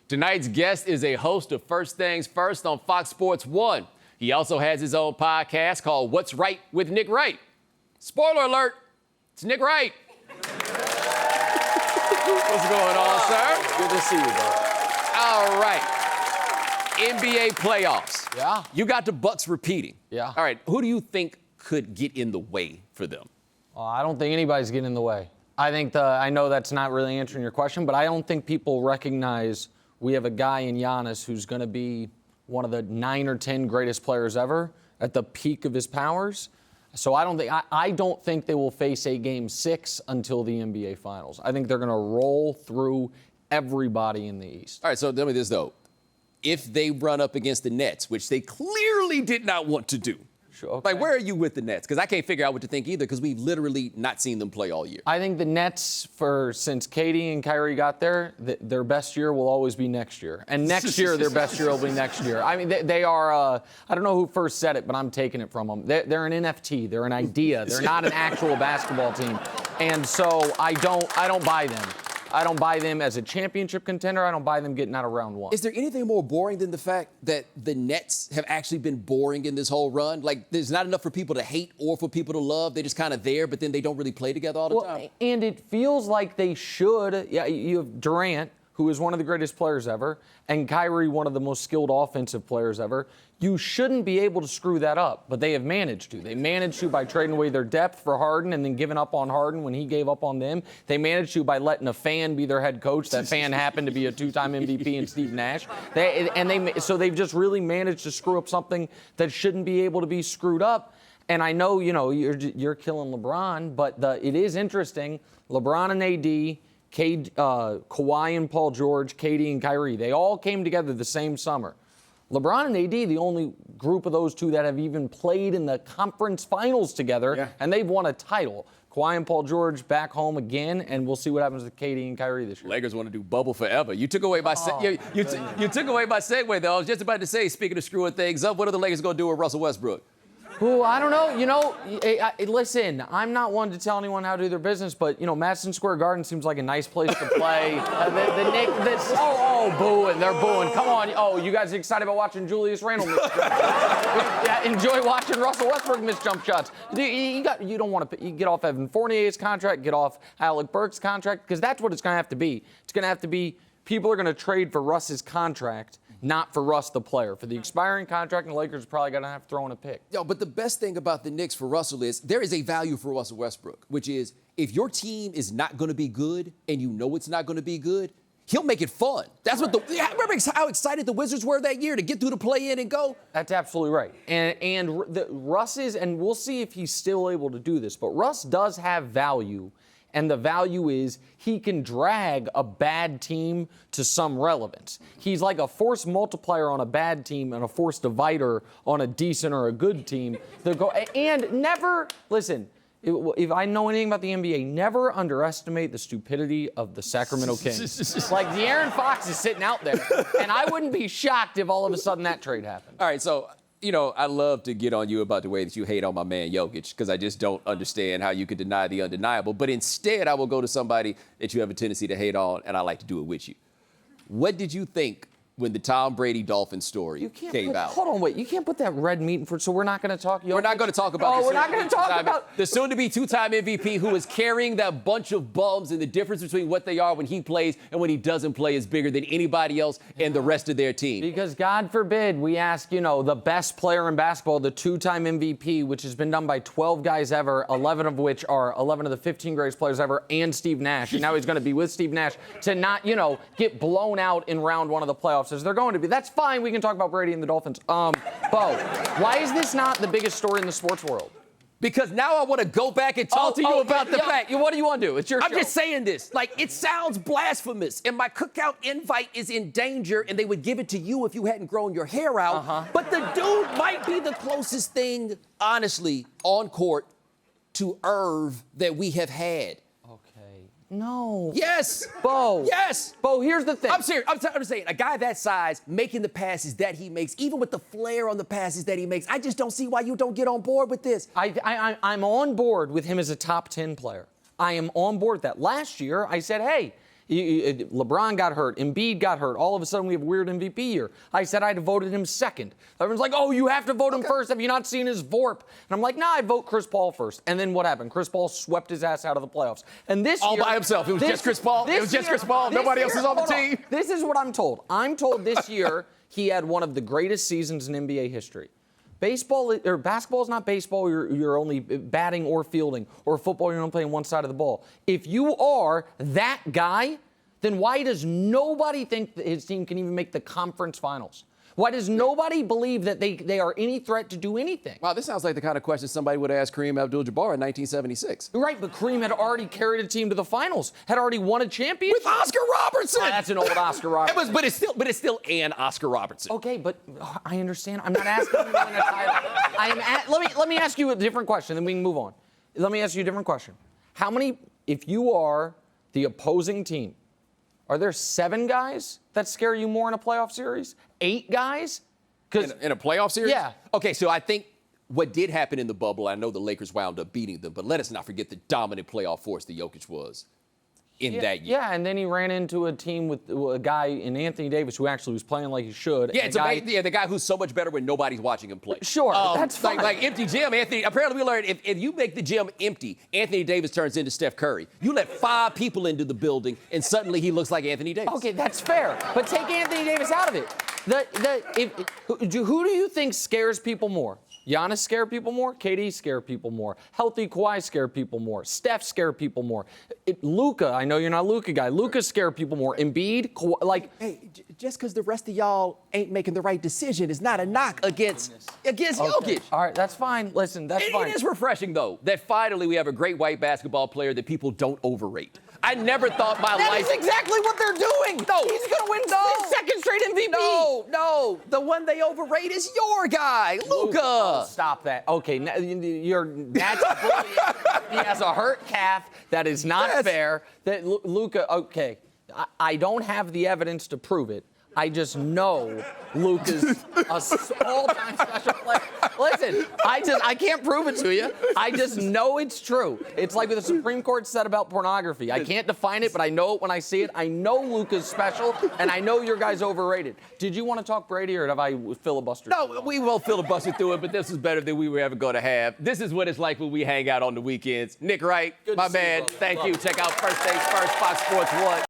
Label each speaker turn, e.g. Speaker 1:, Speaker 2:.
Speaker 1: Tonight's guest is a host of First Things First on Fox Sports 1. He also has his own podcast called What's Right with Nick Wright. Spoiler alert, it's Nick Wright. What's going on, sir?
Speaker 2: Good to see you, bro.
Speaker 1: All right. NBA playoffs.
Speaker 2: Yeah.
Speaker 1: You got the Bucks repeating.
Speaker 2: Yeah.
Speaker 1: All right. Who do you think could get in the way for them?
Speaker 2: I don't think anybody's getting in the way. I know that's not really answering your question, but I don't think people recognize we have a guy in Giannis who's going to be one of the 9 or 10 greatest players ever at the peak of his powers. So I don't think they will face a Game 6 until the NBA Finals. I think they're going to roll through everybody in the East.
Speaker 1: All right, so tell me this, though. If they run up against the Nets, which they clearly did not want to do,
Speaker 2: Sure, okay.
Speaker 1: like, where are you with the Nets? Because I can't figure out what to think either, because we've literally not seen them play all year.
Speaker 2: I think the Nets, since Katie and Kyrie got there, their best year will always be next year. And next year, their best year will be next year. I mean, they are, I don't know who first said it, but I'm taking it from them. They're an NFT. They're an idea. They're not an actual basketball team. And so I don't buy them. I don't buy them as a championship contender. I don't buy them getting out of round one.
Speaker 1: Is there anything more boring than the fact that the Nets have actually been boring in this whole run? Like, there's not enough for people to hate or for people to love. They're just kind of there, but then they don't really play together all the time.
Speaker 2: And it feels like they should. Yeah, you have Durant, who is one of the greatest players ever, and Kyrie, one of the most skilled offensive players ever. You shouldn't be able to screw that up, but they have managed to. They managed to by trading away their depth for Harden and then giving up on Harden when he gave up on them. They managed to by letting a fan be their head coach. That fan happened to be a 2-time MVP in Steve Nash. So they've just really managed to screw up something that shouldn't be able to be screwed up. And I know, you're killing LeBron, but it is interesting. LeBron and AD, Kawhi and Paul George, KD and Kyrie, they all came together the same summer. LeBron and AD, the only group of those two that have even played in the conference finals together, and they've won a title. Kawhi and Paul George back home again, and we'll see what happens with KD and Kyrie this year.
Speaker 1: Lakers want to do bubble forever. You took away my you took away my segue, though. I was just about to say, speaking of screwing things up, what are the Lakers going to do with Russell Westbrook?
Speaker 2: Who, I don't know. Listen, I'm not one to tell anyone how to do their business, but, Madison Square Garden seems like a nice place to play. The Knicks, booing. They're booing. Come on. Oh, you guys excited about watching Julius Randle miss jump shots? Yeah, enjoy watching Russell Westbrook miss jump shots. You don't want to get off Evan Fournier's contract, get off Alec Burks' contract, because that's what it's going to have to be. It's going to have to be people are going to trade for Russ's contract, not for Russ the player. For the expiring contract, and the Lakers are probably going to have to throw in a pick.
Speaker 1: Yo, but the best thing about the Knicks for Russell is there is a value for Russell Westbrook, which is if your team is not going to be good and you know it's not going to be good, he'll make it fun. That's right. Remember how excited the Wizards were that year to get through the play-in and go?
Speaker 2: That's absolutely right. And Russ is, and we'll see if he's still able to do this, but Russ does have value. And the value is he can drag a bad team to some relevance. He's like a force multiplier on a bad team and a force divider on a decent or a good team. And never, listen, if I know anything about the NBA, never underestimate the stupidity of the Sacramento Kings. Like, De'Aaron Fox is sitting out there, and I wouldn't be shocked if all of a sudden that trade happened.
Speaker 1: All right, so I love to get on you about the way that you hate on my man Jokic, because I just don't understand how you could deny the undeniable. But instead, I will go to somebody that you have a tendency to hate on, and I like to do it with you. What did you think when the Tom Brady Dolphins story came out?
Speaker 2: Hold on, wait. You can't put that red meat in for. So we're not going to talk.
Speaker 1: We're not going to talk about.
Speaker 2: We're not going to talk about
Speaker 1: the soon-to-be 2-time MVP who is carrying that bunch of bums, and the difference between what they are when he plays and when he doesn't play is bigger than anybody else and the rest of their team.
Speaker 2: Because God forbid we ask, the best player in basketball, the 2-time MVP, which has been done by 12 guys ever, 11 of which are 11 of the 15 greatest players ever, and Steve Nash. And now he's going to be with Steve Nash to not, get blown out in round one of the playoffs as they're going to be. That's fine. We can talk about Brady and the Dolphins. Bo, why is this not the biggest story in the sports world?
Speaker 1: Because now I want to go back and talk to you about the fact.
Speaker 2: What do you want to do? It's your show.
Speaker 1: I'm just saying this. Like, it sounds blasphemous, and my cookout invite is in danger, and they would give it to you if you hadn't grown your hair out. But the dude might be the closest thing, honestly, on court to Irv that we have had.
Speaker 2: No.
Speaker 1: Yes.
Speaker 2: Bo.
Speaker 1: Yes.
Speaker 2: Bo, here's the thing.
Speaker 1: I'm serious. I'm saying a guy that size making the passes that he makes, even with the flair on the passes that he makes, I just don't see why you don't get on board with this.
Speaker 2: I'm on board with him as a top 10 player. I am on board with that. Last year, I said, hey, LeBron got hurt. Embiid got hurt. All of a sudden, we have a weird MVP year. I said I'd have voted him second. Everyone's like, oh, you have to vote him first. Have you not seen his VORP? And I'm like, nah, I'd vote Chris Paul first. And then what happened? Chris Paul swept his ass out of the playoffs. And this
Speaker 1: all
Speaker 2: year,
Speaker 1: by himself. It was just Chris Paul. It was just Chris Paul. Nobody else is on the team.
Speaker 2: This is what I'm told. I'm told this year he had one of the greatest seasons in NBA history. Baseball or basketball is not baseball. You're only batting or fielding, or football. You're only playing one side of the ball. If you are that guy, then why does nobody think that his team can even make the conference finals? Why does nobody believe that they are any threat to do anything?
Speaker 1: Wow, this sounds like the kind of question somebody would ask Kareem Abdul-Jabbar in 1976.
Speaker 2: Right, but Kareem had already carried a team to the finals, had already won a championship.
Speaker 1: With Oscar Robertson!
Speaker 2: That's an old Oscar Robertson.
Speaker 1: But it's still an Oscar Robertson.
Speaker 2: Okay, but I understand. I'm not asking you to win a title. Let me ask you a different question, then we can move on. Let me ask you a different question. How many, if you are the opposing team, are there 7 guys that scare you more in a playoff series? 8 guys?
Speaker 1: In a playoff series?
Speaker 2: Yeah.
Speaker 1: Okay, so I think what did happen in the bubble, I know the Lakers wound up beating them, but let us not forget the dominant playoff force that Jokic was in that year.
Speaker 2: Yeah, and then he ran into a team with a guy in Anthony Davis who actually was playing like he should.
Speaker 1: Yeah, the guy who's so much better when nobody's watching him play.
Speaker 2: Sure, that's fine.
Speaker 1: Like empty gym, Anthony. Apparently, we learned if you make the gym empty, Anthony Davis turns into Steph Curry. You let 5 people into the building, and suddenly he looks like Anthony Davis.
Speaker 2: Okay, that's fair. But take Anthony Davis out of it. Who do you think scares people more? Giannis scare people more. KD scare people more. Healthy Kawhi scare people more. Steph scare people more. Luka, I know you're not a Luka guy. Luka scare people more. Embiid, Kawhi,
Speaker 1: Hey, just because the rest of y'all ain't making the right decision is not a knock against Jokic.
Speaker 2: All right, that's fine. Listen, that's fine.
Speaker 1: It is refreshing, though, that finally we have a great white basketball player that people don't overrate. I never thought my life...
Speaker 2: That is exactly what they're doing.
Speaker 1: No.
Speaker 2: He's going to win his second straight MVP.
Speaker 1: No. The one they overrate is your guy, Luka.
Speaker 2: Oh, stop that. Okay, that's bullying. He has a hurt calf. That is not fair. That Luka, okay, I don't have the evidence to prove it. I just know Luka's a all-time special player. Listen, I can't prove it to you. I just know it's true. It's like what the Supreme Court said about pornography. I can't define it, but I know it when I see it. I know Luka's special, and I know your guy's overrated. Did you want to talk Brady, or have I filibustered?
Speaker 1: No, we won't filibuster through it, but this is better than we were ever going to have. This is what it's like when we hang out on the weekends. Nick Wright, my man, thank you. Check out First Things First, Fox Sports 1.